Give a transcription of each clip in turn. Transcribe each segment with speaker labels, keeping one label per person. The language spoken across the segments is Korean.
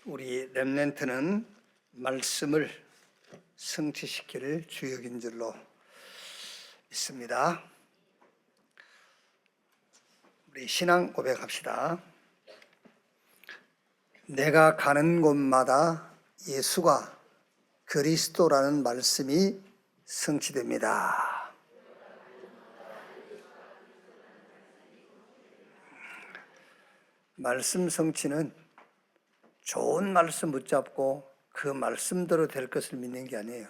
Speaker 1: 우리 렘넌트는 말씀을 성취시킬 주역인 줄로 믿습니다. 우리 신앙 고백합시다. 내가 가는 곳마다 예수가 그리스도라는 말씀이 성취됩니다. 말씀 성취는 좋은 말씀 붙잡고 그 말씀대로 될 것을 믿는 게 아니에요.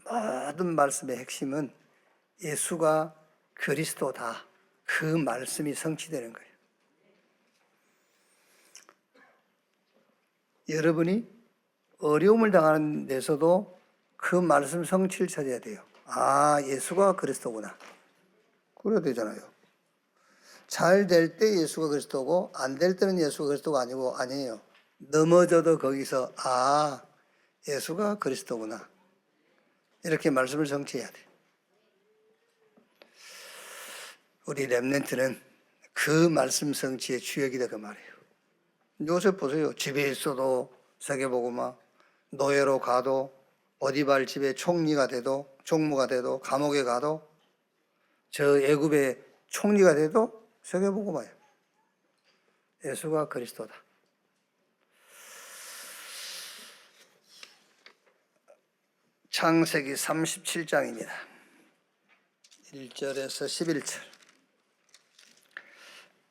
Speaker 1: 모든 말씀의 핵심은 예수가 그리스도다. 그 말씀이 성취되는 거예요. 여러분이 어려움을 당하는 데서도 그 말씀 성취를 찾아야 돼요. 아, 예수가 그리스도구나. 그래야 되잖아요. 잘 될 때 예수가 그리스도고 안 될 때는 예수가 그리스도가 아니에요. 넘어져도 거기서 아, 예수가 그리스도구나. 이렇게 말씀을 성취해야 돼. 우리 렘넌트는 그 말씀 성취의 주역이다 그 말이에요. 요새 보세요. 집에 있어도 세계복음화, 노예로 가도 어디 발 집에 총리가 돼도 총무가 돼도 감옥에 가도 저 애굽의 총리가 돼도 세계복음화예요. 예수가 그리스도다. 창세기 37장입니다. 1절에서 11절.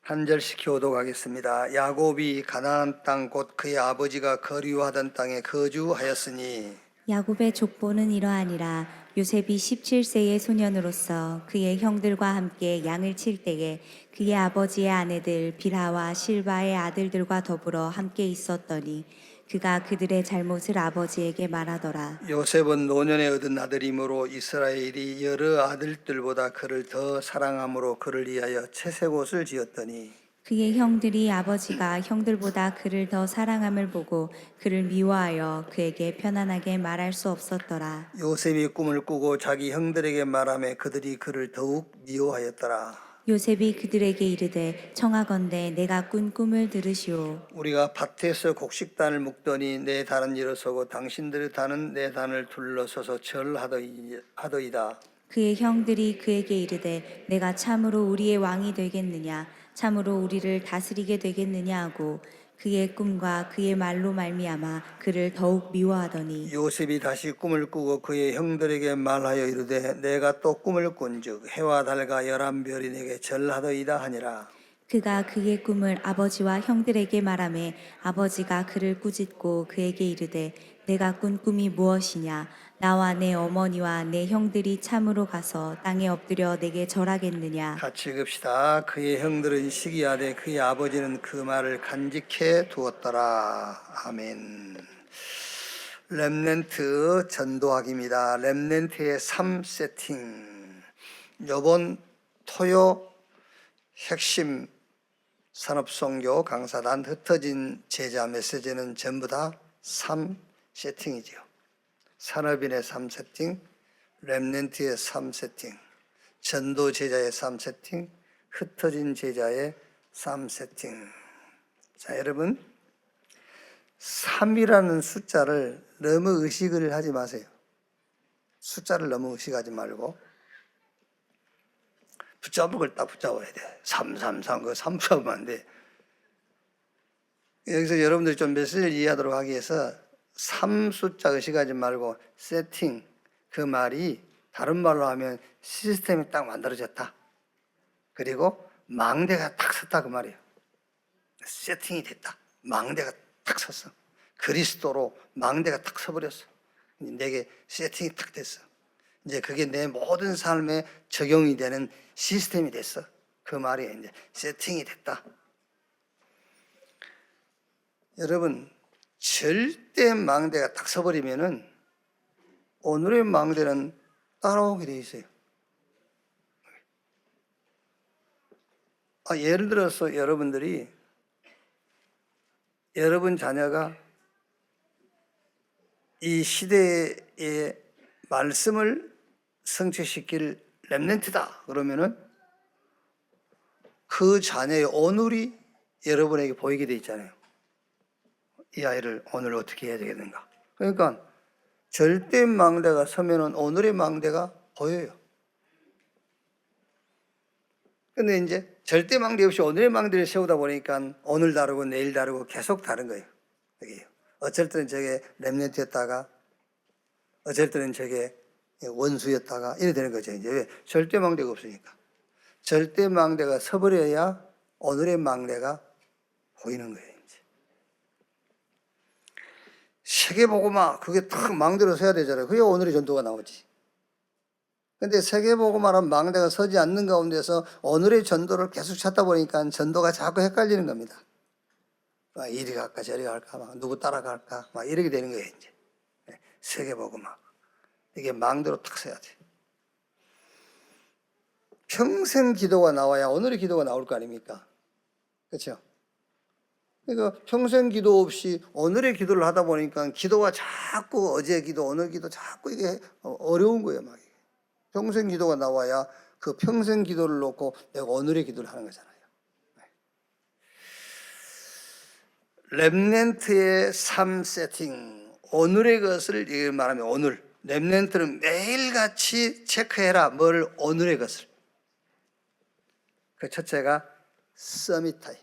Speaker 1: 한 절씩 교독하겠습니다. 야곱이 가나안 땅 곧 그의 아버지가 거류하던 땅에 거주하였으니
Speaker 2: 야곱의 족보는 이러하니라. 요셉이 17세의 소년으로서 그의 형들과 함께 양을 칠 때에 그의 아버지의 아내들 빌하와 실바의 아들들과 더불어 함께 있었더니 그가 그들의 잘못을 아버지에게 말하더라.
Speaker 1: 요셉은 노년에 얻은 아들이므로 이스라엘이 여러 아들들보다 그를 더 사랑함으로 그를 위하여 채색옷을 지었더니
Speaker 2: 그의 형들이 아버지가 형들보다 그를 더 사랑함을 보고 그를 미워하여 그에게 편안하게 말할 수 없었더라.
Speaker 1: 요셉이 꿈을 꾸고 자기 형들에게 말하며 그들이 그를 더욱 미워하였더라.
Speaker 2: 요셉이 그들에게 이르되 청하건대 내가 꾼 꿈을 들으시오.
Speaker 1: 우리가 밭에서 곡식단을 묶더니 내 단은 일어서고 당신들의 단은 내 단을 둘러서서 절하더이다.
Speaker 2: 그의 형들이 그에게 이르되 내가 참으로 우리의 왕이 되겠느냐 참으로 우리를 다스리게 되겠느냐 하고 그의 꿈과 그의 말로 말미암아 그를 더욱 미워하더니
Speaker 1: 요셉이 다시 꿈을 꾸고 그의 형들에게 말하여 이르되 내가 또 꿈을 꾼즉 해와 달과 11별이 내게 절하더이다 하니라.
Speaker 2: 그가 그의 꿈을 아버지와 형들에게 말하매 아버지가 그를 꾸짖고 그에게 이르되 내가 꾼 꿈이 무엇이냐 나와 내 어머니와 내 형들이 참으로 가서 땅에 엎드려 내게 절하겠느냐.
Speaker 1: 같이 읽읍시다. 그의 형들은 시기하되 그의 아버지는 그 말을 간직해 두었더라. 아멘. 렘넌트 전도학입니다. 렘넌트의 삶 세팅. 이번 토요 핵심 산업선교 강사단 흩어진 제자 메시지는 전부 다 삶 세팅이죠. 산업인의 삶 세팅, 렘넌트의 삶 세팅, 전도 제자의 삶 세팅, 흩어진 제자의 삶 세팅. 자, 여러분 3이라는 숫자를 너무 의식을 하지 마세요. 숫자를 너무 의식하지 말고 붙잡을 걸 딱 붙잡아야 돼. 333, 그거 3 붙잡으면 안 돼. 여기서 여러분들이 좀 메시지를 이해하도록 하기 위해서 3 숫자 의식하지 말고 세팅, 그 말이 다른 말로 하면 시스템이 딱 만들어졌다. 그리고 망대가 딱 섰다 그 말이에요. 세팅이 됐다. 망대가 딱 섰어. 그리스도로 망대가 딱 서버렸어. 내게 세팅이 딱 됐어. 이제 그게 내 모든 삶에 적용이 되는 시스템이 됐어. 그 말이 이제 세팅이 됐다. 여러분, 절대 망대가 딱 서버리면은 오늘의 망대는 따라오게 돼 있어요. 예를 들어서 여러분들이 여러분 자녀가 이 시대의 말씀을 성취시킬 렘넌트다 그러면은 그 자녀의 오늘이 여러분에게 보이게 돼 있잖아요. 이 아이를 오늘 어떻게 해야 되겠는가. 그러니까 절대 망대가 서면은 오늘의 망대가 보여요. 근데 이제 절대 망대 없이 오늘의 망대를 세우다 보니까 오늘 다르고 내일 다르고 계속 다른 거예요. 여기 어쩔 때는 저게 렘넌트였다가 어쩔 때는 저게 원수였다가 이래 되는 거죠. 이제 왜? 절대 망대가 없으니까. 절대 망대가 서버려야 오늘의 망대가 보이는 거예요. 이제. 세계복음화 그게 탁 망대로 서야 되잖아요. 그게 오늘의 전도가 나오지. 근데 세계복음화란 망대가 서지 않는 가운데서 오늘의 전도를 계속 찾다 보니까 전도가 자꾸 헷갈리는 겁니다. 막 이리 갈까 저리 갈까 막 누구 따라갈까 막 이렇게 되는 거예요. 이제 세계복음화 이게 망대로 탁 서야 돼. 평생 기도가 나와야 오늘의 기도가 나올 거 아닙니까? 그렇죠? 그러니까 평생 기도 없이 오늘의 기도를 하다 보니까 기도가 자꾸 어제 기도 오늘 기도 자꾸 이게 어려운 거예요. 막 평생 기도가 나와야 그 평생 기도를 놓고 내가 오늘의 기도를 하는 거잖아요. 렘넌트의 삶 세팅, 오늘의 것을 말하면 오늘 렘넌트는 매일같이 체크해라. 뭘 오늘의 것을. 그 첫째가 서밋 타임.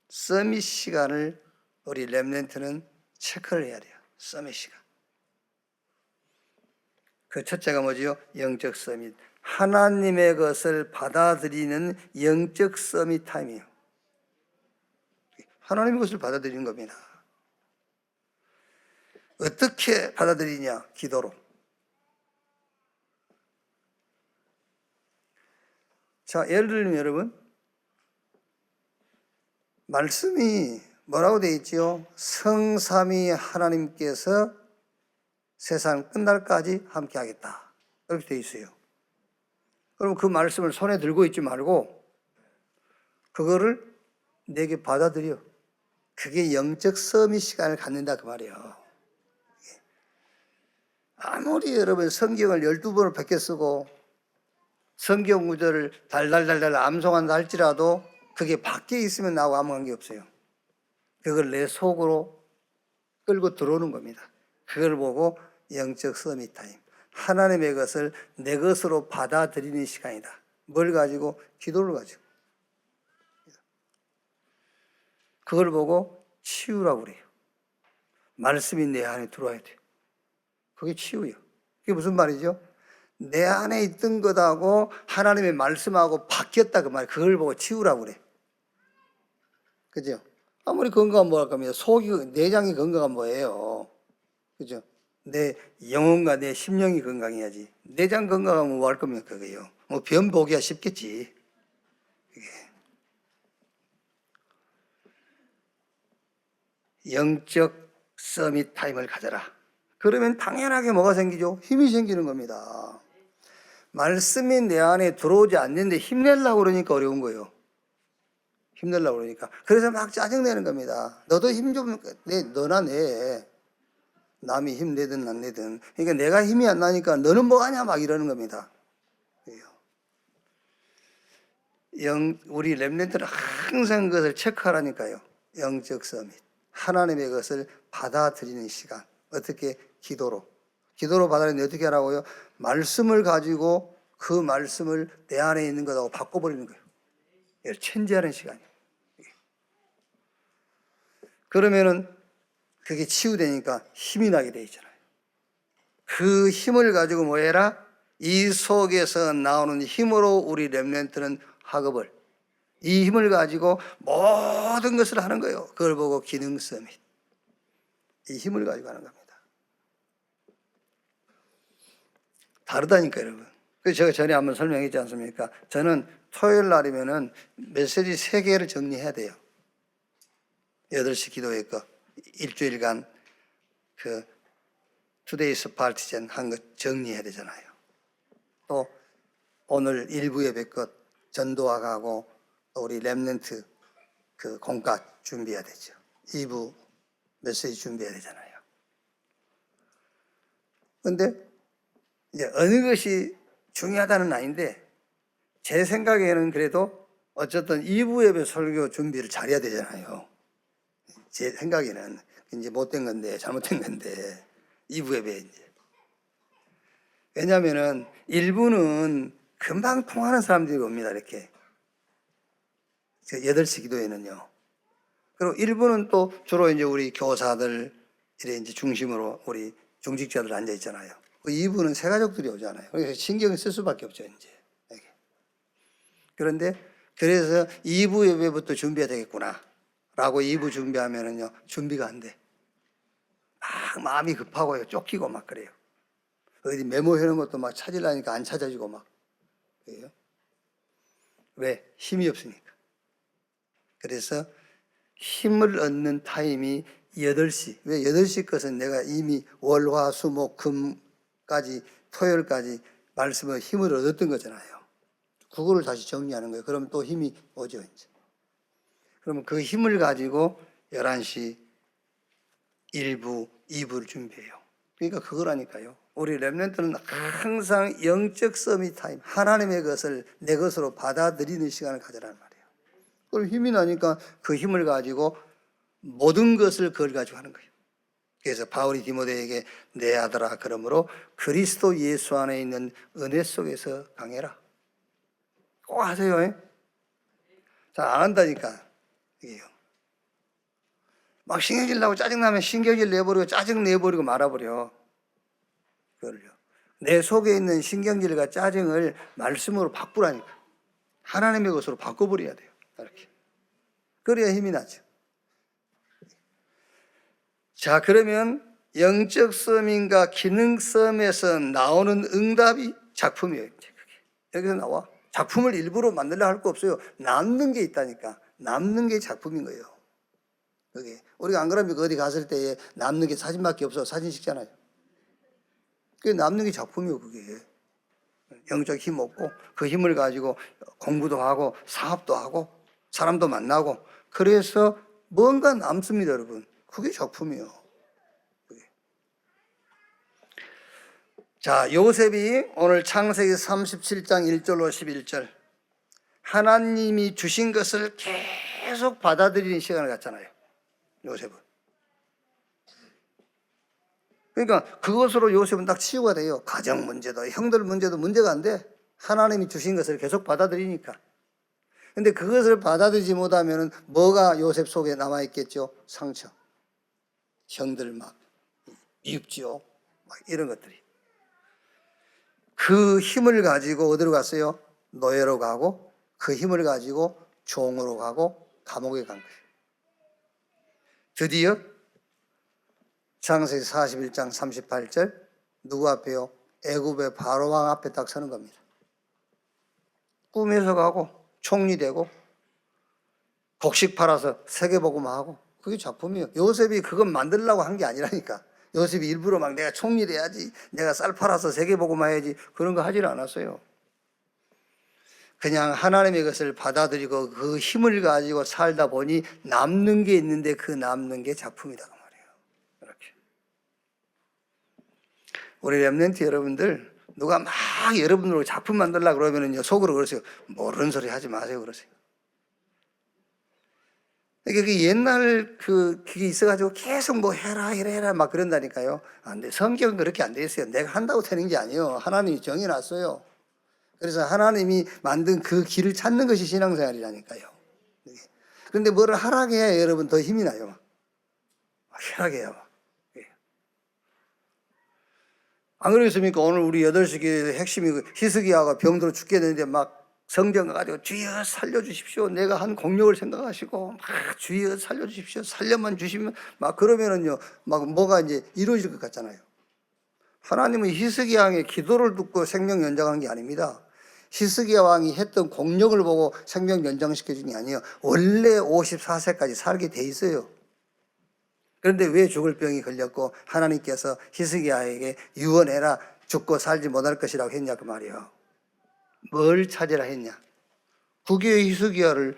Speaker 1: 서밋 시간을 우리 렘넌트는 체크를 해야 돼요. 서밋 시간. 그 첫째가 뭐지요? 영적 서밋. 하나님의 것을 받아들이는 영적 서밋 타임이에요. 하나님의 것을 받아들이는 겁니다. 어떻게 받아들이냐? 기도로. 자, 예를 들면 여러분, 말씀이 뭐라고 되어 있지요? 성삼위 하나님께서 세상 끝날까지 함께 하겠다. 이렇게 되어 있어요. 그럼 그 말씀을 손에 들고 있지 말고 그거를 내게 받아들여. 그게 영적 서밋 시간을 갖는다 그 말이에요. 아무리 여러분 성경을 12번을 베껴 쓰고 성경 구절을 달달달달 암송한다 할지라도 그게 밖에 있으면 나하고 아무 관계 없어요. 그걸 내 속으로 끌고 들어오는 겁니다. 그걸 보고 영적 서밋 타임. 하나님의 것을 내 것으로 받아들이는 시간이다. 뭘 가지고? 기도를 가지고. 그걸 보고 치유라고 그래요. 말씀이 내 안에 들어와야 돼요. 그게 치유예요. 그게 무슨 말이죠? 내 안에 있던 것하고 하나님의 말씀하고 바뀌었다 그 말. 그걸 보고 치유라고 그래. 그죠? 아무리 건강한 뭐 할 겁니다. 속이, 내장이 건강한 뭐예요? 그죠? 내 영혼과 내 심령이 건강해야지. 내장 건강하면 뭐 할 겁니까? 그게요. 뭐 변 보기야 쉽겠지. 그게. 영적 서밋 타임을 가져라. 그러면 당연하게 뭐가 생기죠? 힘이 생기는 겁니다. 말씀이 내 안에 들어오지 않는데 힘내려고 그러니까 어려운 거예요. 힘내려고 그러니까. 그래서 막 짜증내는 겁니다. 너도 힘 좀 내, 너나 내. 남이 힘내든 안 내든. 그러니까 내가 힘이 안 나니까 너는 뭐 하냐 막 이러는 겁니다. 우리 렘넌트는 항상 그것을 체크하라니까요. 영적 서밋. 하나님의 것을 받아들이는 시간. 어떻게? 기도로. 기도로 받아들이는데 어떻게 하라고요? 말씀을 가지고 그 말씀을 내 안에 있는 것하고 바꿔버리는 거예요. 이걸 천지하는 시간이에요. 그러면은 그게 치유되니까 힘이 나게 돼 있잖아요. 그 힘을 가지고 뭐 해라? 이 속에서 나오는 힘으로 우리 렘넌트는 학업을, 이 힘을 가지고 모든 것을 하는 거예요. 그걸 보고 기능 서밋. 이 힘을 가지고 하는 겁니다. 다르다니까 여러분. 그래서 제가 전에 한번 설명했지 않습니까? 저는 토요일 날이면은 메시지 3개를 정리해야 돼요. 8시 기도회 거 일주일간 그 투데이스 파티전 한 것 정리해야 되잖아요. 또 오늘 일부 예배 것 전도하고 또 우리 렘넌트 그 공과 준비해야 되죠. 2부 메시지 준비해야 되잖아요. 그런데 이제 어느 것이 중요하다는 아닌데 제 생각에는 그래도 어쨌든 2부 예배 설교 준비를 잘해야 되잖아요. 제 생각에는 이제 못된 건데, 잘못된 건데, 2부 예배 이제. 왜냐면은 일부는 금방 통하는 사람들이 옵니다, 이렇게. 8시 기도회는요. 그리고 일부는 또 주로 이제 우리 교사들, 이래 이제 중심으로 우리 중직자들 앉아 있잖아요. 그 2부는 새 가족들이 오잖아요. 그래서 신경 쓸 수밖에 없죠, 이제. 이렇게. 그런데 그래서 2부 예배부터 준비해야 되겠구나. 라고 2부 준비하면은요, 준비가 안 돼. 막 마음이 급하고요, 쫓기고 막 그래요. 어디 메모해 놓은 것도 막 찾으려니까 안 찾아지고 막. 그래요. 왜? 힘이 없으니까. 그래서 힘을 얻는 타임이 8시. 왜 8시 것은 내가 이미 월, 화, 수, 목, 금까지, 토요일까지 말씀을 힘을 얻었던 거잖아요. 그거를 다시 정리하는 거예요. 그러면 또 힘이 오죠, 이제. 그러면 그 힘을 가지고 11시 1부, 2부를 준비해요. 그러니까 그거라니까요. 우리 렘넌트는 항상 영적 서밋 타임, 하나님의 것을 내 것으로 받아들이는 시간을 가져라는 말이에요. 그럼 힘이 나니까 그 힘을 가지고 모든 것을 그걸 가지고 하는 거예요. 그래서 바울이 디모데에게 내 아들아, 그러므로 그리스도 예수 안에 있는 은혜 속에서 강해라. 꼭 하세요. 잘 안 한다니까. 이게요. 막 신경질 나고 짜증나면 신경질 내버리고 짜증 내버리고 말아버려. 그걸요. 내 속에 있는 신경질과 짜증을 말씀으로 바꾸라니까. 하나님의 것으로 바꿔버려야 돼요. 이렇게. 그래야 힘이 나죠. 자, 그러면 영적 썸인가 기능 썸에서 나오는 응답이 작품이에요. 이제 그게. 여기서 나와. 작품을 일부러 만들려 할 거 없어요. 남는 게 있다니까. 남는 게 작품인 거예요. 그게. 우리가 안 그러면 어디 갔을 때에 남는 게 사진밖에 없어. 사진 찍잖아요. 그게 남는 게 작품이에요, 그게. 영적 힘 없고 그 힘을 가지고 공부도 하고 사업도 하고 사람도 만나고 그래서 뭔가 남습니다, 여러분. 그게 작품이에요. 그게. 자, 요셉이 오늘 창세기 37장 1절로 11절 하나님이 주신 것을 계속 받아들이는 시간을 갖잖아요, 요셉은. 그러니까 그것으로 요셉은 딱 치유가 돼요. 가정 문제도 형들 문제도 문제가 안 돼. 하나님이 주신 것을 계속 받아들이니까. 근데 그것을 받아들이지 못하면 뭐가 요셉 속에 남아있겠죠? 상처. 형들 막 미흡지요. 막 이런 것들이. 그 힘을 가지고 어디로 갔어요? 노예로 가고 그 힘을 가지고 종으로 가고 감옥에 간 거예요. 드디어 창세기 41장 38절 누구 앞에요? 애굽의 바로왕 앞에 딱 서는 겁니다. 꿈에서 가고 총리 되고 곡식 팔아서 세계복음화하고 그게 작품이에요. 요셉이 그건 만들려고 한 게 아니라니까. 요셉이 일부러 막 내가 총리 돼야지, 내가 쌀 팔아서 세계복음화해야지 그런 거 하질 않았어요. 그냥 하나님의 것을 받아들이고 그 힘을 가지고 살다 보니 남는 게 있는데 그 남는 게 작품이다 그 말이에요. 이렇게. 우리 렘넌트 여러분들 누가 막 여러분으로 작품 만들려고 그러면은요 속으로 그러세요. 모르는 소리 하지 마세요 그러세요. 그게 옛날 그게 있어가지고 계속 뭐 해라 이래라 막 그런다니까요. 안 돼. 성경은 그렇게 안 돼 있어요. 내가 한다고 되는 게 아니에요. 하나님이 정해놨어요. 그래서 하나님이 만든 그 길을 찾는 것이 신앙생활이라니까요. 그런데 뭐를 하라게 해야 여러분 더 힘이 나요. 하라게 해요. 안 그러겠습니까? 오늘 우리 8시 기도의 핵심이 히스기야가 병들어 죽겠는데 막 성경 가지고 주여 살려주십시오. 내가 한 공력을 생각하시고 막 주여 살려주십시오. 살려만 주시면 막 그러면은요 막 뭐가 이제 이루어질 것 같잖아요. 하나님은 히스기야 왕의 기도를 듣고 생명 연장한 게 아닙니다. 히스기야 왕이 했던 공력을 보고 생명 연장시켜 준 게 아니에요. 원래 54세까지 살게 돼 있어요. 그런데 왜 죽을 병이 걸렸고 하나님께서 히스기야에게 유언해라 죽고 살지 못할 것이라고 했냐 그 말이에요. 뭘 찾으라 했냐? 그게 히스기야를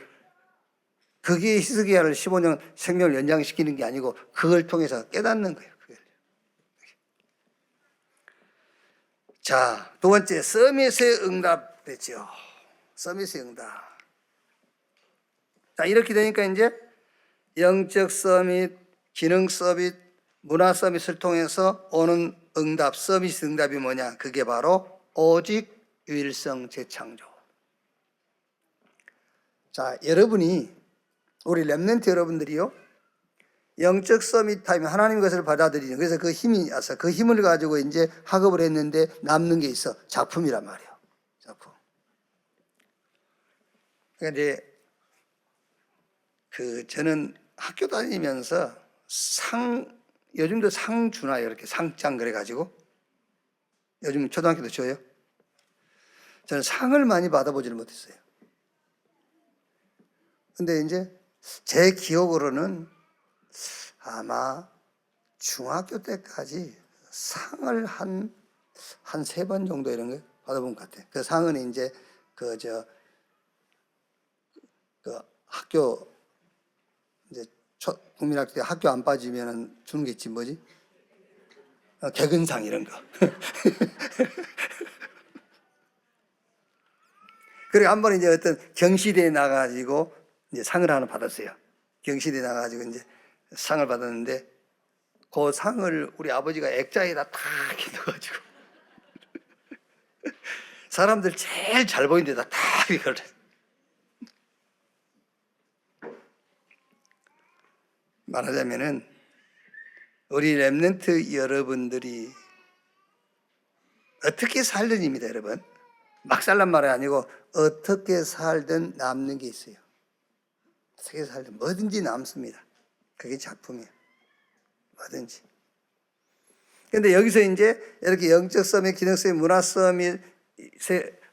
Speaker 1: 15년 생명을 연장시키는 게 아니고 그걸 통해서 깨닫는 거예요. 자, 두 번째 서밋의 응답 됐죠. 서밋의 응답. 자, 이렇게 되니까 이제 영적 서밋, 기능 서밋, 문화 서밋을 통해서 오는 응답, 서비스 응답이 뭐냐? 그게 바로 오직 유일성 재창조. 자, 여러분이, 우리 렘넌트 여러분들이요, 영적 서밋 타임, 하나님 것을 받아들이는, 그래서 그 힘이 와서 그 힘을 가지고 이제 학업을 했는데 남는 게 있어. 작품이란 말이에요. 작품. 그러니까 이제 저는 학교 다니면서 요즘도 상 주나요? 이렇게 상장 그래가지고. 요즘 초등학교도 줘요. 저는 상을 많이 받아보지를 못했어요. 근데 이제 제 기억으로는 아마 중학교 때까지 상을 한 3번 정도 이런 거 받아본 것 같아요. 그 상은 이제 그 학교 이제 국민학교 때 학교 안 빠지면 주는 게 있지, 뭐지? 개근상 이런 거. 그리고 한 번 이제 어떤 경시대에 나가가지고 이제 상을 하나 받았어요. 경시대에 나가가지고 이제 상을 받았는데 그 상을 우리 아버지가 액자에다 탁 넣어가지고 사람들 제일 잘 보이는 데다 탁 이걸. 말하자면은 우리 렘넌트 여러분들이 어떻게 살든입니다, 여러분. 막 살란 말이 아니고 어떻게 살든 남는 게 있어요. 어떻게 살든 뭐든지 남습니다. 그게 작품이에요. 뭐든지. 근데 여기서 이제 이렇게 영적 서밋, 기능 서밋, 문화 서밋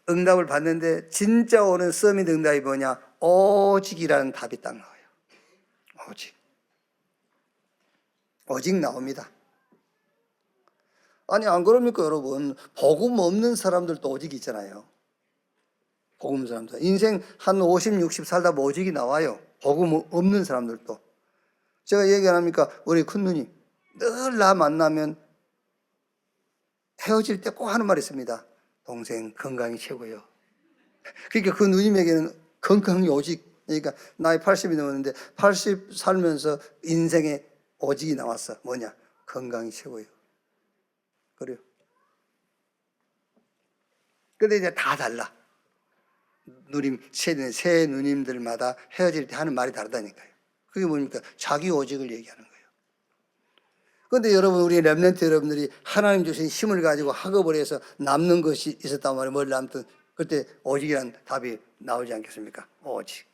Speaker 1: 응답을 받는데 진짜 오는 서밋 응답이 뭐냐? 오직이라는 답이 딱 나와요. 오직. 오직 나옵니다. 아니 안 그럽니까 여러분? 복음 없는 사람들도 오직 있잖아요. 복음 사람들. 인생 한 50, 60 살다 오직이 나와요. 복음 없는 사람들도. 제가 얘기 안 합니까? 우리 큰 누님 늘 나 만나면 헤어질 때 꼭 하는 말이 있습니다. 동생 건강이 최고요. 그러니까 그 누님에게는 건강이 오직, 그러니까 나이 80이 넘었는데 80 살면서 인생에 오직이 나왔어. 뭐냐? 건강이 최고요. 그래요. 근데 이제 다 달라. 누님, 새 누님들마다 헤어질 때 하는 말이 다르다니까요. 그게 뭡니까? 자기 오직을 얘기하는 거예요. 그런데 여러분, 우리 렘넌트 여러분들이 하나님 주신 힘을 가지고 학업을 해서 남는 것이 있었단 말이에요. 뭘 남든. 그때 오직이라는 답이 나오지 않겠습니까? 오직.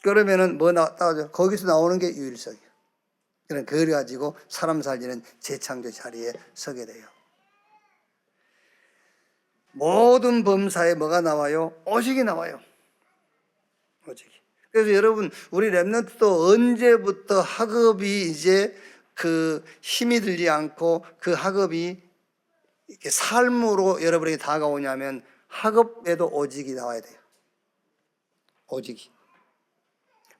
Speaker 1: 그러면은 뭐 나오죠? 거기서 나오는 게 유일성이에요. 그런 그걸 가지고 사람 살리는 재창조 자리에 서게 돼요. 모든 범사에 뭐가 나와요? 오직이 나와요. 오직이. 그래서 여러분, 우리 렘넌트도 언제부터 학업이 이제 그 힘이 들지 않고 그 학업이 이렇게 삶으로 여러분에게 다가오냐면 학업에도 오직이 나와야 돼요. 오직이.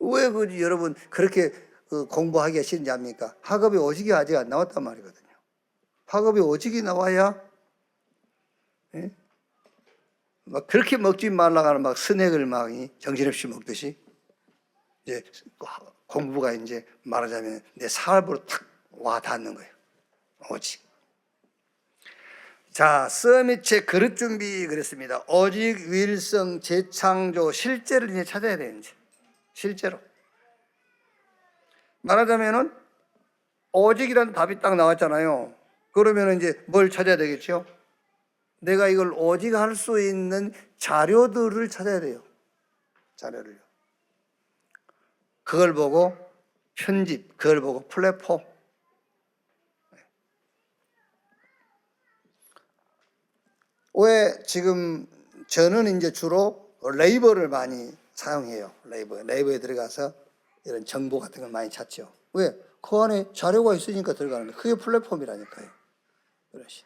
Speaker 1: 왜 여러분 그렇게 공부하기가 싫은지 압니까? 학업이 오직이 아직 안 나왔단 말이거든요. 학업이 오직이 나와야, 예? 막 그렇게 먹지 말라가는 막 스낵을 막 정신없이 먹듯이 이제 공부가 이제 말하자면 내 삶으로 탁 와 닿는 거예요. 오직. 자, 서밋의 그릇 준비 그랬습니다. 오직 유일성 재창조 실제를 이제 찾아야 되는지. 실제로. 말하자면은 오직이라는 답이 딱 나왔잖아요. 그러면 이제 뭘 찾아야 되겠죠? 내가 이걸 오직 할 수 있는 자료들을 찾아야 돼요. 자료를요. 그걸 보고 편집, 그걸 보고 플랫폼. 왜 지금 저는 이제 주로 네이버를 많이 사용해요. 네이버에 들어가서 이런 정보 같은 걸 많이 찾죠. 왜? 그 안에 자료가 있으니까 들어가는 거예요. 그게 플랫폼이라니까요. 그러시.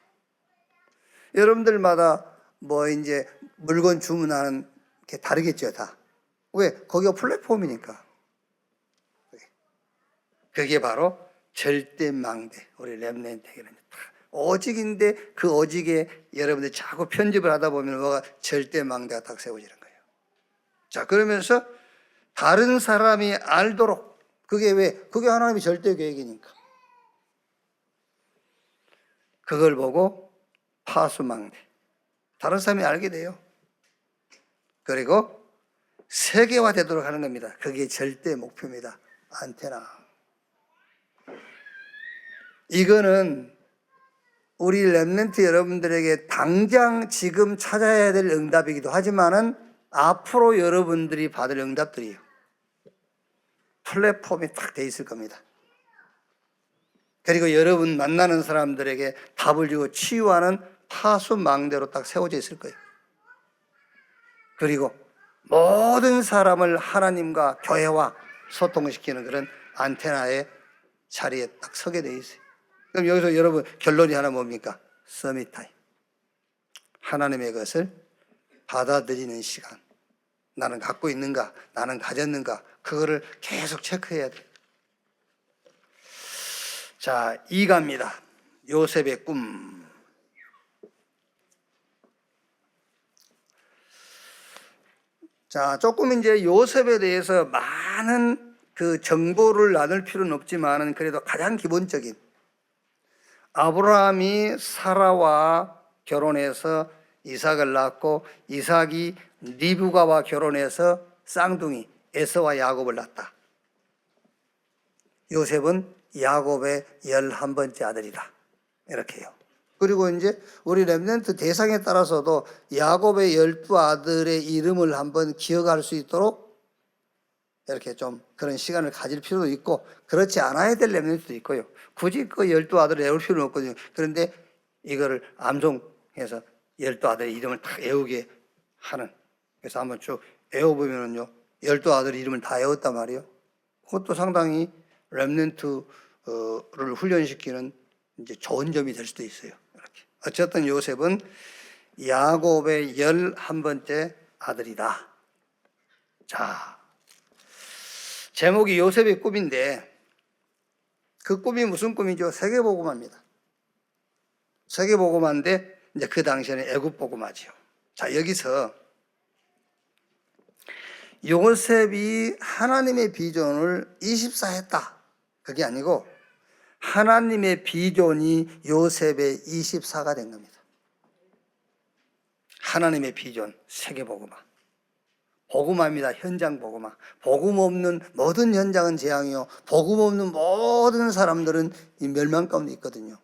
Speaker 1: 여러분들마다 뭐 이제 물건 주문하는 게 다르겠죠, 다. 왜? 거기가 플랫폼이니까. 그게 바로 절대망대. 우리 렘넌트에게는 오직인데 그 오직에 여러분들이 자꾸 편집을 하다 보면 뭐가 절대망대가 딱 세워지는 거예요. 자, 그러면서 다른 사람이 알도록 그게 왜? 그게 하나님의 절대 계획이니까. 그걸 보고 파수망대. 다른 사람이 알게 돼요. 그리고 세계화되도록 하는 겁니다. 그게 절대 목표입니다. 안테나. 이거는 우리 렘넌트 여러분들에게 당장 지금 찾아야 될 응답이기도 하지만은 앞으로 여러분들이 받을 응답들이에요. 플랫폼이 딱 돼 있을 겁니다. 그리고 여러분 만나는 사람들에게 답을 주고 치유하는 파수망대로 딱 세워져 있을 거예요. 그리고 모든 사람을 하나님과 교회와 소통시키는 그런 안테나의 자리에 딱 서게 돼 있어요. 그럼 여기서 여러분 결론이 하나 뭡니까? 서밋 타임. 하나님의 것을 받아들이는 시간. 나는 갖고 있는가? 나는 가졌는가? 그거를 계속 체크해야 돼요. 자, 2가입니다. 요셉의 꿈. 자, 조금 이제 요셉에 대해서 많은 그 정보를 나눌 필요는 없지만은 그래도 가장 기본적인 아브라함이 사라와 결혼해서 이삭을 낳고 이삭이 리브가와 결혼해서 쌍둥이 에서와 야곱을 낳았다. 요셉은 야곱의 11번째 아들이다. 이렇게 해요. 그리고 이제 우리 렘넌트 대상에 따라서도 야곱의 12아들의 이름을 한번 기억할 수 있도록 이렇게 좀 그런 시간을 가질 필요도 있고, 그렇지 않아야 될 렘넌트도 있고요. 굳이 그 12아들을 외울 필요는 없거든요. 그런데 이거를 암송해서 12아들의 이름을 다 외우게 하는, 그래서 한번 쭉 외워보면은요 12아들의 이름을 다 외웠단 말이에요. 그것도 상당히 렘넌트를 훈련시키는 이제 좋은 점이 될 수도 있어요. 이렇게. 어쨌든 요셉은 야곱의 11번째 아들이다. 자, 제목이 요셉의 꿈인데 그 꿈이 무슨 꿈이죠? 세계복음화입니다. 세계복음화인데 이제 그 당시에는 애국복음화지요. 자, 여기서 요셉이 하나님의 비전을 24했다. 그게 아니고 하나님의 비전이 요셉의 24가 된 겁니다. 하나님의 비전, 세계복음화. 복음화입니다. 현장 복음화. 복음 없는 모든 현장은 재앙이요, 복음 없는 모든 사람들은 이 멸망 가운데 있거든요.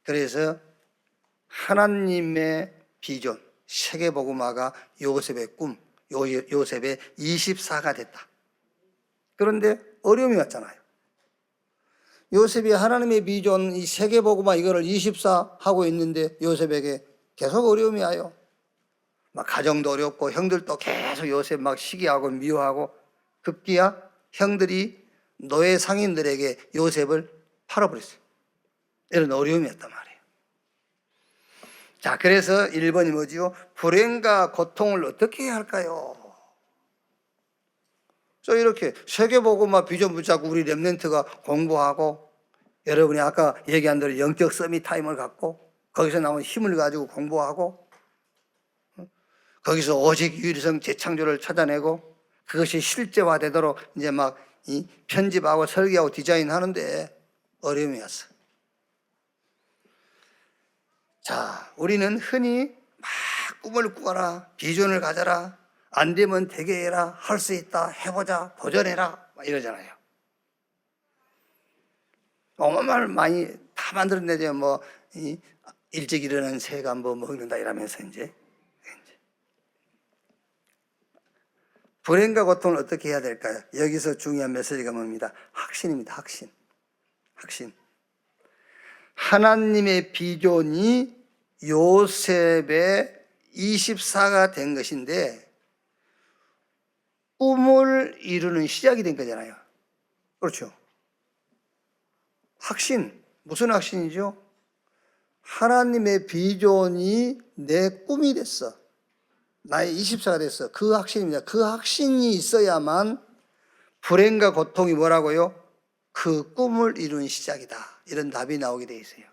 Speaker 1: 그래서 하나님의 비전, 세계복음화가 요셉의 꿈, 요셉의 24가 됐다. 그런데 어려움이 왔잖아요. 요셉이 하나님의 비전, 이 세계복음화 이거를 24 하고 있는데 요셉에게 계속 어려움이 와요. 막 가정도 어렵고 형들도 계속 요셉 막 시기하고 미워하고, 급기야 형들이 노예 상인들에게 요셉을 팔아버렸어요. 이런 어려움이었단 말이에요. 자, 그래서 1번이 뭐지요? 불행과 고통을 어떻게 해야 할까요? 저 이렇게 세계복음화 비전 붙잡고 우리 렘넌트가 공부하고, 여러분이 아까 얘기한 대로 영적 서밋 타임을 갖고 거기서 나온 힘을 가지고 공부하고, 거기서 오직 유일성 재창조를 찾아내고 그것이 실제화되도록 이제 막 이 편집하고 설계하고 디자인하는데 어려움이 왔어. 자, 우리는 흔히 막 꿈을 꾸어라, 비전을 가져라, 안 되면 되게 해라, 할 수 있다, 해보자, 도전해라 막 이러잖아요. 어마어마한 많이 다 만들어내죠. 뭐 일찍 일어나는 새가 뭐 먹는다 이러면서 이제 불행과 고통을 어떻게 해야 될까요? 여기서 중요한 메시지가 뭡니다? 확신입니다. 확신. 확신. 하나님의 비전이 요셉의 24가 된 것인데 꿈을 이루는 시작이 된 거잖아요. 그렇죠? 확신. 무슨 확신이죠? 하나님의 비전이 내 꿈이 됐어. 나의 24가 됐어. 그 확신입니다. 그 확신이 있어야만 불행과 고통이 뭐라고요? 그 꿈을 이룬 시작이다. 이런 답이 나오게 돼 있어요.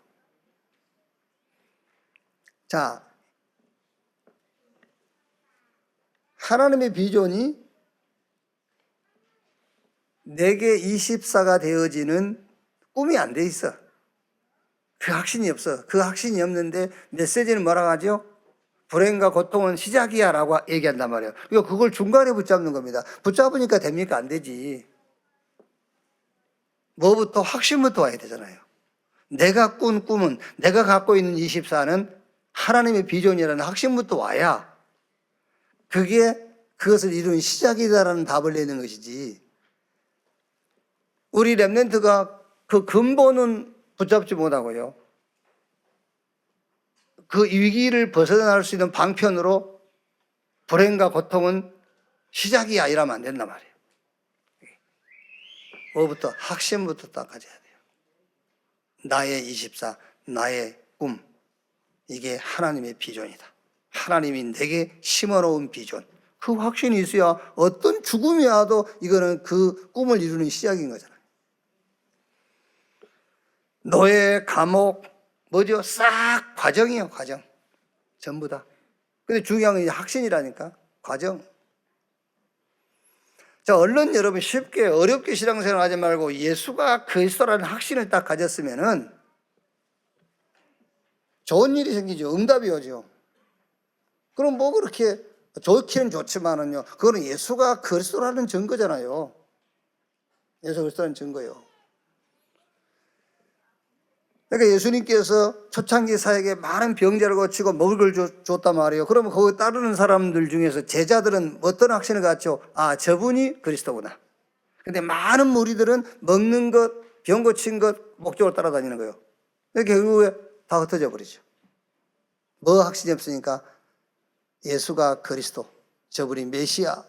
Speaker 1: 자, 하나님의 비전이 내게 24가 되어지는 꿈이 안 돼 있어. 그 확신이 없어. 그 확신이 없는데 메시지는 뭐라고 하죠? 불행과 고통은 시작이야 라고 얘기한단 말이에요. 그러니까 그걸 중간에 붙잡는 겁니다. 붙잡으니까 됩니까? 안 되지. 뭐부터? 확신부터 와야 되잖아요. 내가 꾼 꿈은, 내가 갖고 있는 24는 하나님의 비전이라는 확신부터 와야 그것을 이루는 시작이다라는 답을 내는 것이지. 우리 렘넌트가 그 근본은 붙잡지 못하고요. 그 위기를 벗어날 수 있는 방편으로 불행과 고통은 시작이야 이러면 안 된단 말이에요. 뭐부터? 확신부터 딱 가져야 돼요. 나의 24, 나의 꿈. 이게 하나님의 비전이다. 하나님이 내게 심어놓은 비전. 그 확신이 있어야 어떤 죽음이 와도 이거는 그 꿈을 이루는 시작인 거잖아요. 노예, 감옥, 뭐죠? 싹 과정이에요, 과정. 전부 다. 근데 중요한 건 이제 확신이라니까, 과정. 자, 얼른 여러분 쉽게, 어렵게 신앙생활 하지 말고 예수가 그리스도라는 확신을 딱 가졌으면은 좋은 일이 생기죠. 응답이 오죠. 그럼 뭐 그렇게 좋기는 좋지만은요, 그거는 예수가 그리스도라는 증거잖아요. 예수 그리스도라는 증거예요. 그러니까 예수님께서 초창기 사역에 많은 병자를 고치고 먹을 걸 줬단 말이에요. 그러면 거기 따르는 사람들 중에서 제자들은 어떤 확신을 갖죠? 아, 저분이 그리스도구나. 근데 많은 무리들은 먹는 것, 병 고친 것 목적으로 따라다니는 거예요. 결국에 다 흩어져 버리죠. 뭐 확신이 없으니까 예수가 그리스도, 저분이 메시아,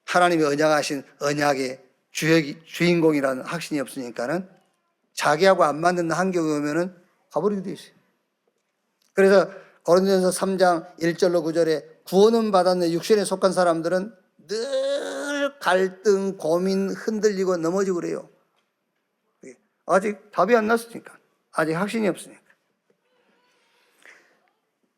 Speaker 1: 하나님이 언약하신 언약의 주인공이라는 확신이 없으니까는 자기하고 안 맞는 환경이 오면은 가버리게 돼 있어요. 그래서 고린도전서 3장 1절로 9절에 구원은 받았는데 육신에 속한 사람들은 늘 갈등, 고민, 흔들리고 넘어지고 그래요. 아직 답이 안 났으니까. 아직 확신이 없으니까.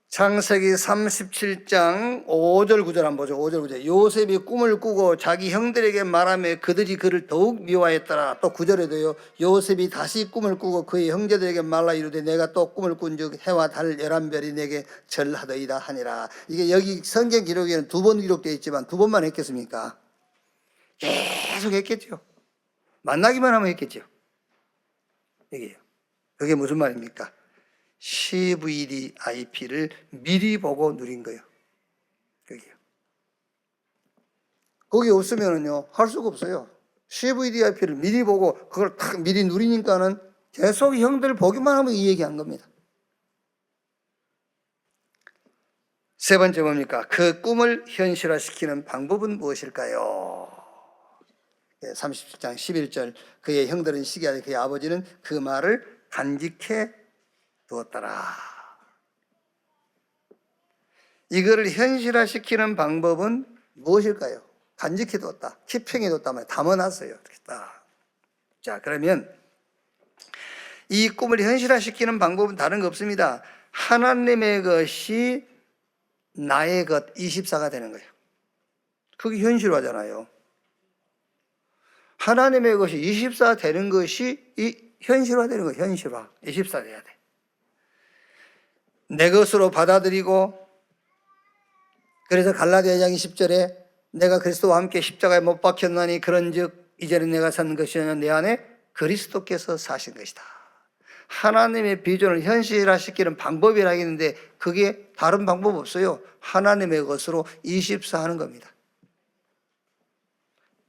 Speaker 1: 창세기 37장 5절 9절 한번 보죠. 5절 9절. 요셉이 꿈을 꾸고 자기 형들에게 말하며 그들이 그를 더욱 미워했더라. 또 9절에도요. 요셉이 다시 꿈을 꾸고 그의 형제들에게 말라 이르되 내가 또 꿈을 꾼즉 해와 달 11별이 내게 절하더이다 하니라. 이게 여기 성경 기록에는 2번 기록되어 있지만 2번만 했겠습니까? 계속 했겠죠. 만나기만 하면 했겠죠. 이게요. 그게 무슨 말입니까? CVDIP를 미리 보고 누린 거예요. 그게요. 거기 없으면은요, 할 수가 없어요. CVDIP를 미리 보고 그걸 딱 미리 누리니까는 계속 형들 보기만 하면 이 얘기 한 겁니다. 세 번째 뭡니까? 그 꿈을 현실화시키는 방법은 무엇일까요? 37장 11절. 그의 형들은 시기하되 그의 아버지는 그 말을 간직해 두었더라. 이거를 현실화시키는 방법은 무엇일까요? 간직해 두었다. 키평해 두었다 말이에요. 담아놨어요. 자, 그러면 이 꿈을 현실화시키는 방법은 다른 거 없습니다. 하나님의 것이 나의 것 24가 되는 거예요. 그게 현실화잖아요. 하나님의 것이 24 되는 것이 현실화 되는 거예요. 현실화. 24 돼야 돼. 내 것으로 받아들이고, 그래서 갈라디아 2장 10절에 내가 그리스도와 함께 십자가에 못 박혔나니 그런즉 이제는 내가 사는 것이 아니라 내 안에 그리스도께서 사신 것이다. 하나님의 비전을 현실화시키는 방법이라 하겠는데 그게 다른 방법 없어요. 하나님의 것으로 24 하는 겁니다.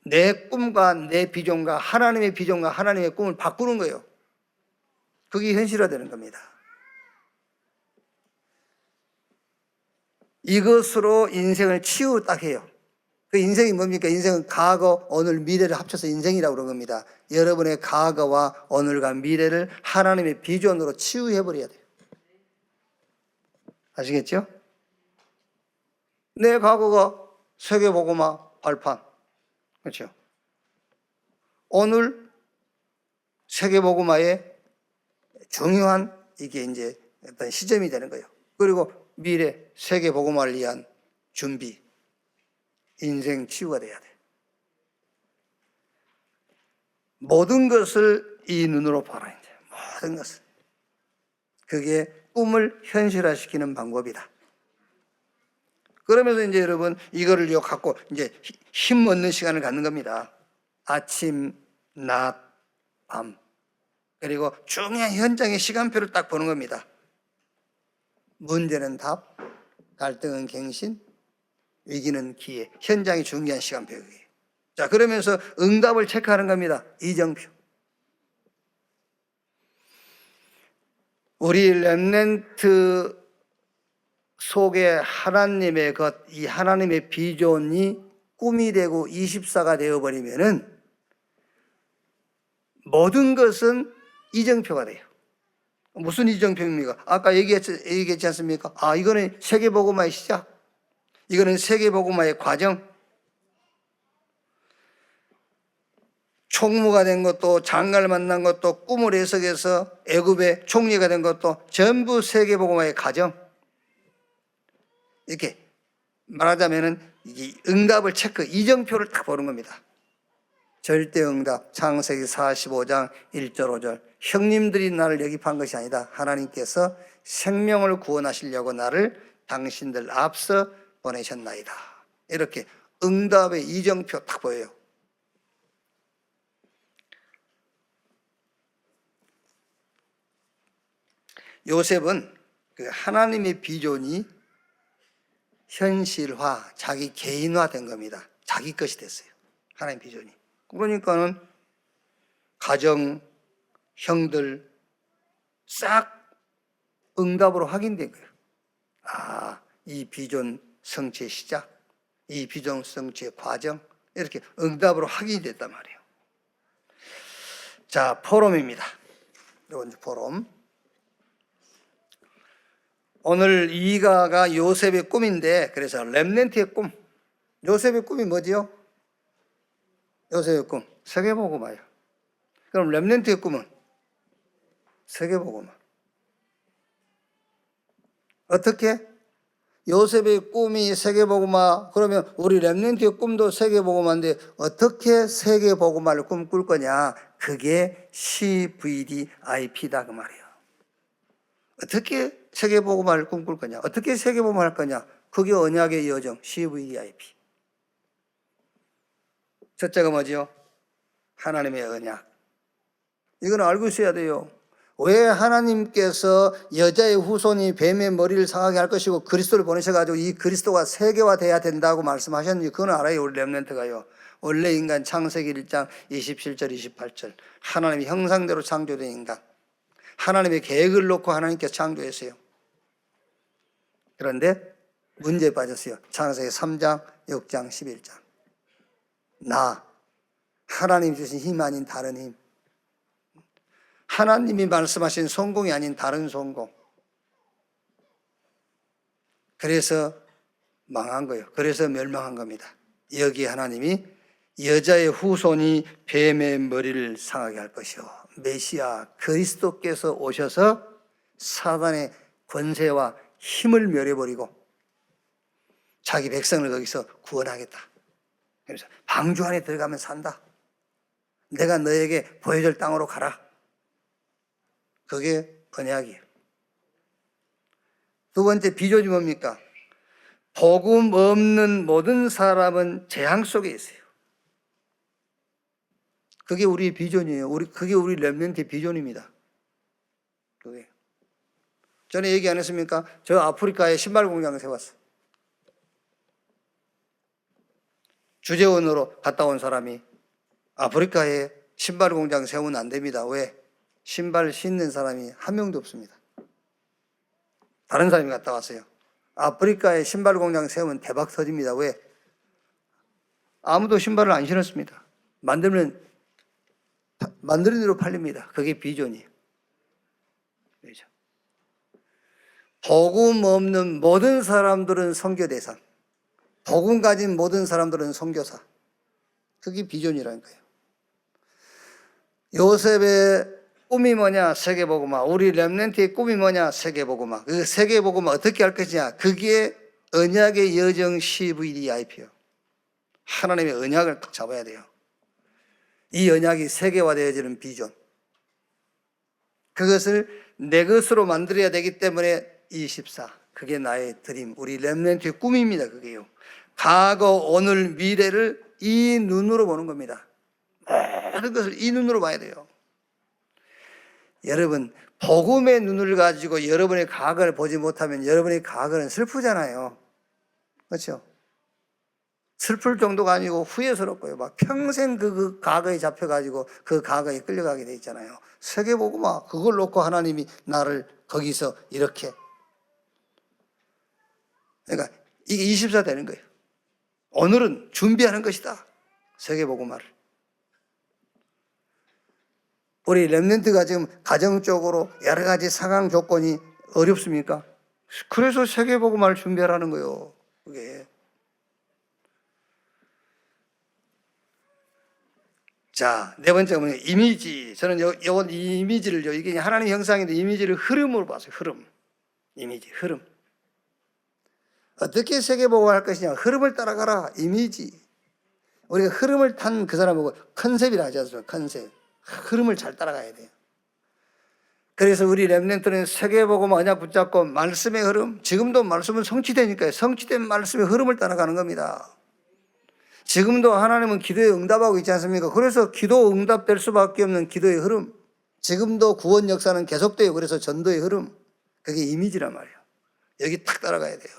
Speaker 1: 내 꿈과 내 비전과 하나님의 비전과 하나님의 꿈을 바꾸는 거예요. 그게 현실화되는 겁니다. 이것으로 인생을 치유 딱 해요. 그 인생이 뭡니까? 인생은 과거, 오늘, 미래를 합쳐서 인생이라고 그런 겁니다. 여러분의 과거와 오늘과 미래를 하나님의 비전으로 치유해버려야 돼요. 아시겠죠? 내 과거가 세계복음화 발판. 그렇죠? 오늘 세계복음화의 중요한 이게 이제 어떤 시점이 되는 거예요. 그리고 미래 세계복음화를 위한 준비, 인생 치유가 돼야 돼. 모든 것을 이 눈으로 봐라. 이제 모든 것을. 그게 꿈을 현실화시키는 방법이다. 그러면서 이제 여러분 이거를 갖고 이제 힘 얻는 시간을 갖는 겁니다. 아침, 낮, 밤. 그리고 중요한 현장의 시간표를 딱 보는 겁니다. 문제는 답, 갈등은 갱신, 위기는 기회. 현장이 중요한 시간표예요. 자, 그러면서 응답을 체크하는 겁니다. 이정표. 우리 렘넌트 속에 하나님의 것, 이 하나님의 비전이 꿈이 되고 24가 되어버리면은 모든 것은 이정표가 돼요. 무슨 이정표입니까? 아까 얘기했지 않습니까? 이거는 세계복음화의 시작. 이거는 세계복음화의 과정. 총무가 된 것도, 장관을 만난 것도, 꿈을 해석해서 애굽의 총리가 된 것도 전부 세계복음화의 과정. 이렇게 말하자면은 이 응답을 체크, 이정표를 딱 보는 겁니다. 절대응답, 창세기 45장 1절 5절. 형님들이 나를 영입한 것이 아니다. 하나님께서 생명을 구원하시려고 나를 당신들 앞서 보내셨나이다. 이렇게 응답의 이정표 딱 보여요. 요셉은 그 하나님의 비전이 현실화, 자기 개인화된 겁니다. 자기 것이 됐어요. 하나님 비전이. 그러니까는 가정, 형들 싹 응답으로 확인된 거예요. 이 비전 성취의 시작, 이 비전 성취의 과정, 이렇게 응답으로 확인이 됐단 말이에요. 자, 포럼입니다. 이건 포럼. 오늘 이가가 요셉의 꿈인데, 그래서 렘넌트의 꿈. 요셉의 꿈이 뭐지요? 요셉의 꿈, 세계복음화예요. 그럼 렘넌트의 꿈은 세계복음화. 어떻게? 요셉의 꿈이 세계복음화. 그러면 우리 렘넌트의 꿈도 세계복음화인데 어떻게 세계복음화를 꿈꿀 거냐? 그게 CVDIP다 그 말이에요. 어떻게 세계복음화를 꿈꿀 거냐? 어떻게 세계복음화를 할 거냐? 그게 언약의 여정, CVDIP. 첫째가 뭐죠? 하나님의 언약. 이건 알고 있어야 돼요. 왜 하나님께서 여자의 후손이 뱀의 머리를 상하게 할 것이고 그리스도를 보내셔가지고 이 그리스도가 세계화돼야 된다고 말씀하셨는지 그건 알아요. 우리 렘넌트가요. 원래 인간 창세기 1장 27절 28절 하나님의 형상대로 창조된 인간, 하나님의 계획을 놓고 하나님께서 창조했어요. 그런데 문제에 빠졌어요. 창세기 3장 6장 11장 하나님 주신 힘 아닌 다른 힘, 하나님이 말씀하신 성공이 아닌 다른 성공. 그래서 망한 거예요. 그래서 멸망한 겁니다. 여기 하나님이 여자의 후손이 뱀의 머리를 상하게 할 것이요, 메시아 그리스도께서 오셔서 사단의 권세와 힘을 멸해버리고 자기 백성을 거기서 구원하겠다. 그래서 방주 안에 들어가면 산다. 내가 너에게 보여줄 땅으로 가라. 그게 언약이에요. 두 번째 비전이 뭡니까? 복음 없는 모든 사람은 재앙 속에 있어요. 그게 우리의 비전이에요. 그게 우리 렘넌트의 비전입니다. 그게. 전에 얘기 안 했습니까? 저 아프리카에 신발 공장을 세웠어. 주재원으로 갔다 온 사람이 아프리카에 신발 공장 세우면 안 됩니다. 왜? 신발 신는 사람이 한 명도 없습니다. 다른 사람이 갔다 왔어요. 아프리카에 신발 공장 세우면 대박 터집니다. 왜? 아무도 신발을 안 신었습니다. 만들면 만드는 대로 팔립니다. 그게 비전이에요. 그렇죠? 복음 없는 모든 사람들은 선교 대상, 복음 가진 모든 사람들은 선교사. 그게 비전이라니까요. 요셉의 꿈이 뭐냐? 세계복음화. 우리 렘넌트의 꿈이 뭐냐? 세계복음화. 그 세계복음화 어떻게 할 것이냐? 그게 언약의 여정 CVDIP요. 하나님의 언약을 딱 잡아야 돼요. 이 언약이 세계화되어지는 비전. 그것을 내 것으로 만들어야 되기 때문에 24. 그게 나의 드림, 우리 렘넌트의 꿈입니다. 그게요. 과거, 오늘, 미래를 이 눈으로 보는 겁니다. 모든 것을 이 눈으로 봐야 돼요. 여러분, 복음의 눈을 가지고 여러분의 과거를 보지 못하면 여러분의 과거는 슬프잖아요. 그렇죠? 슬플 정도가 아니고 후회스럽고요. 막 평생 그 과거에 잡혀가지고 그 과거에 끌려가게 돼 있잖아요. 세계복음화 그걸 놓고 하나님이 나를 거기서 이렇게. 그러니까 이게 24 되는 거예요. 오늘은 준비하는 것이다. 세계복음화를. 우리 렘넌트가 지금 가정적으로 여러 가지 상황 조건이 어렵습니까? 그래서 세계복음화를 준비하라는 거예요. 그게. 자, 네 번째 뭐냐? 이미지. 저는 이 이미지를요, 이게 하나님 형상인데 이미지를 흐름으로 봤어요. 흐름. 이미지, 흐름. 어떻게 세계복음화를 할 것이냐? 흐름을 따라가라. 이미지. 우리가 흐름을 탄 그 사람 보고 컨셉이라 하지 않습니까? 컨셉. 흐름을 잘 따라가야 돼요. 그래서 우리 렘넌트는 세계복음화 언약 붙잡고 말씀의 흐름, 지금도 말씀은 성취되니까요. 성취된 말씀의 흐름을 따라가는 겁니다. 지금도 하나님은 기도에 응답하고 있지 않습니까? 그래서 기도 응답될 수밖에 없는 기도의 흐름. 지금도 구원 역사는 계속돼요. 그래서 전도의 흐름. 그게 이미지란 말이에요. 여기 탁 따라가야 돼요.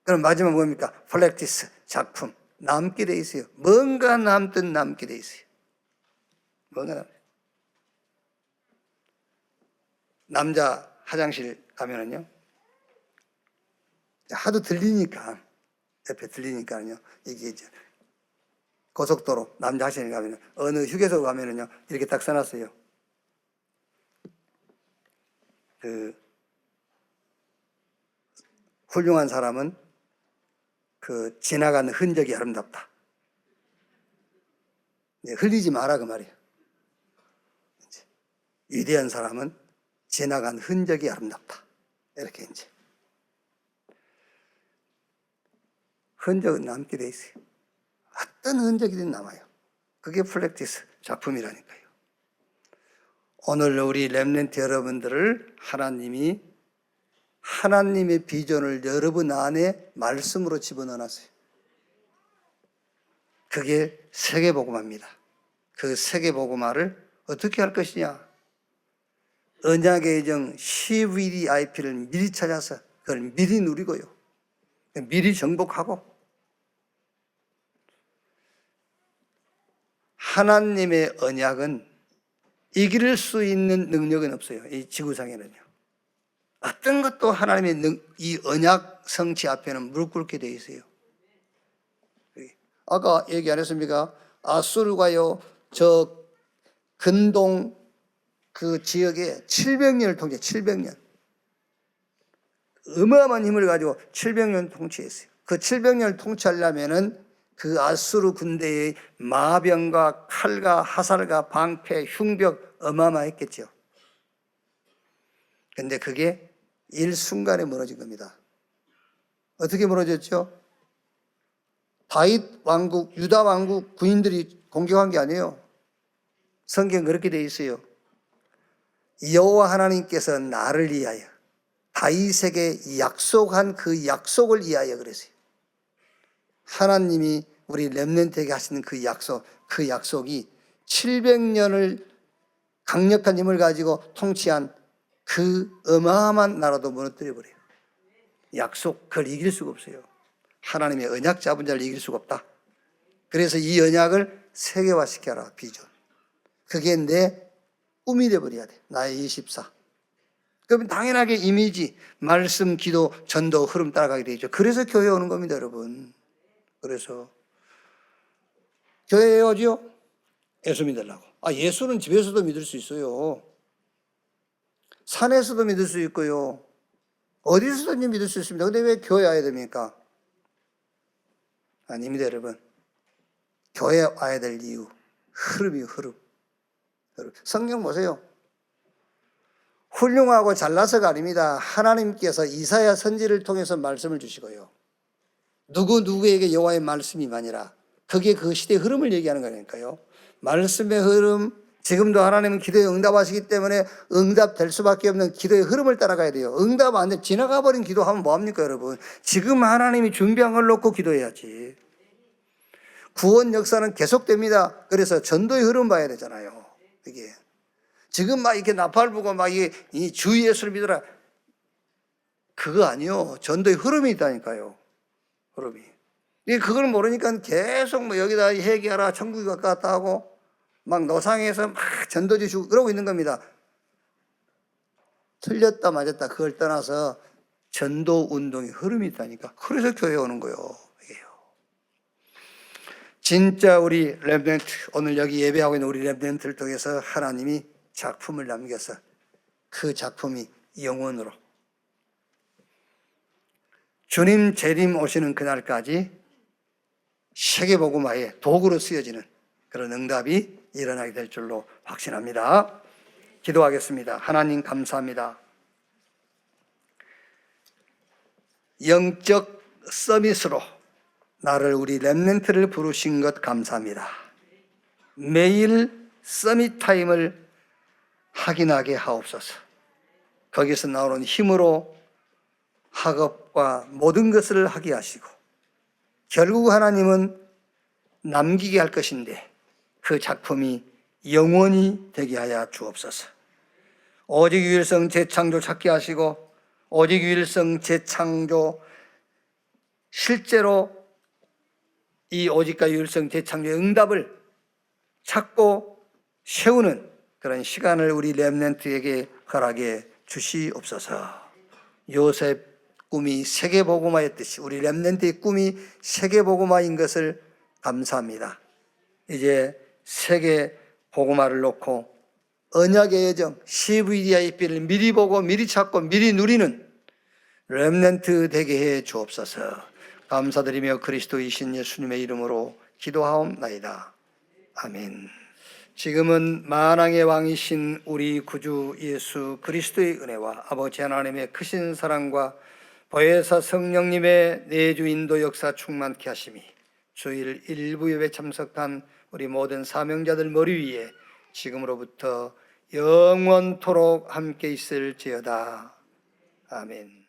Speaker 1: 그럼 마지막 뭡니까? 플렉티스, 작품. 남게 돼 있어요. 뭔가 남듯 남게 돼 있어요. 뭔가 남자 화장실 가면은요. 하도 들리니까. 옆에 들리니까요. 이게 이제 고속도로 남자 화장실 가면은 어느 휴게소 가면은요. 이렇게 딱 써놨어요. 그 훌륭한 사람은 그 지나가는 흔적이 아름답다. 흘리지 마라 그 말이에요. 위대한 사람은 지나간 흔적이 아름답다. 이렇게 이제 흔적은 남게 돼 있어요. 어떤 흔적이든 남아요. 그게 플렉티스 작품이라니까요. 오늘 우리 렘넌트 여러분들을 하나님이 하나님의 비전을 여러분 안에 말씀으로 집어넣어놨어요. 그게 세계복음화입니다. 그 세계복음화를 어떻게 할 것이냐? 언약의 정 CVDIP를 미리 찾아서 그걸 미리 누리고요. 미리 정복하고 하나님의 언약은 이길 수 있는 능력은 없어요. 이 지구상에는요. 어떤 것도 하나님의 이 언약 성취 앞에는 무릎 꿇게 되어 있어요. 아까 얘기 안 했습니까? 아수르가요, 저 근동 그 지역에 700년을 통치, 700년. 어마어마한 힘을 가지고 700년 통치했어요. 그 700년을 통치하려면은 그 아수르 군대의 마병과 칼과 화살과 방패, 흉벽 어마어마했겠죠. 근데 그게 일순간에 무너진 겁니다. 어떻게 무너졌죠? 다윗 왕국, 유다 왕국 군인들이 공격한 게 아니에요. 성경 그렇게 돼 있어요. 여호와 하나님께서 나를 위하여 다윗에게 약속한 그 약속을 위하여 그랬어요. 하나님이 우리 렘넌트에게 하시는 그 약속이 700년을 강력한 힘을 가지고 통치한 그 어마어마한 나라도 무너뜨려 버려요. 약속, 그걸 이길 수가 없어요. 하나님의 언약 잡은 자를 이길 수가 없다. 그래서 이 언약을 세계화시켜라, 비전. 그게 내 꿈이 되어버려야 돼. 나의 24. 그러면 당연하게 이미지, 말씀, 기도, 전도, 흐름 따라가게 되죠. 그래서 교회 오는 겁니다, 여러분. 그래서 교회에 오죠? 예수 믿으려고. 예수는 집에서도 믿을 수 있어요. 산에서도 믿을 수 있고요. 어디서든지 믿을 수 있습니다. 근데 왜 교회 와야 됩니까? 아닙니다, 여러분. 교회 와야 될 이유. 흐름이요, 흐름. 성경 보세요. 훌륭하고 잘나서가 아닙니다. 하나님께서 이사야 선지를 통해서 말씀을 주시고요. 누구에게 여호와의 말씀이 아니라 그게 그 시대의 흐름을 얘기하는 거니까요. 말씀의 흐름, 지금도 하나님은 기도에 응답하시기 때문에 응답될 수밖에 없는 기도의 흐름을 따라가야 돼요. 응답 안 돼 지나가 버린 기도하면 뭐합니까 여러분? 지금 하나님이 준비한 걸 놓고 기도해야지. 구원 역사는 계속됩니다. 그래서 전도의 흐름 봐야 되잖아요. 이게 지금 막 이렇게 나팔 불고 막 이 주 예수를 믿어라, 그거 아니요. 전도의 흐름이 있다니까요. 흐름이. 그걸 모르니까 계속 뭐 여기다 회개하라, 천국이 가까웠다 하고 막 노상에서 막 전도지 주고 그러고 있는 겁니다. 틀렸다 맞았다 그걸 떠나서 전도 운동의 흐름이 있다니까. 그래서 교회에 오는 거예요. 진짜 우리 렘넌트, 오늘 여기 예배하고 있는 우리 렘넌트를 통해서 하나님이 작품을 남겨서 그 작품이 영원으로 주님 재림 오시는 그날까지 세계복음화의 도구로 쓰여지는 그런 응답이 일어나게 될 줄로 확신합니다. 기도하겠습니다. 하나님 감사합니다. 영적 서밋으로 나를 우리 렘넌트를 부르신 것 감사합니다. 매일 서밋 타임을 확인하게 하옵소서. 거기서 나오는 힘으로 학업과 모든 것을 하게 하시고 결국 하나님은 남기게 할 것인데 그 작품이 영원히 되게 하여 주옵소서. 오직 유일성 재창조 찾게 하시고 오직 유일성 재창조 실제로 이 오직과 유일성 재창조의 응답을 찾고 세우는 그런 시간을 우리 렘넌트에게 허락해 주시옵소서. 요셉 꿈이 세계복음화였듯이 우리 렘넌트의 꿈이 세계복음화인 것을 감사합니다. 이제 세계복음화를 놓고 언약의 여정 CVDIP를 미리 보고 미리 찾고 미리 누리는 렘넌트 되게 해 주옵소서. 감사드리며 그리스도이신 예수님의 이름으로 기도하옵나이다. 아멘. 지금은 만왕의 왕이신 우리 구주 예수 그리스도의 은혜와 아버지 하나님의 크신 사랑과 보혜사 성령님의 내주 인도 역사 충만케 하심이 주일 일부 예배 참석한 우리 모든 사명자들 머리 위에 지금으로부터 영원토록 함께 있을지어다. 아멘.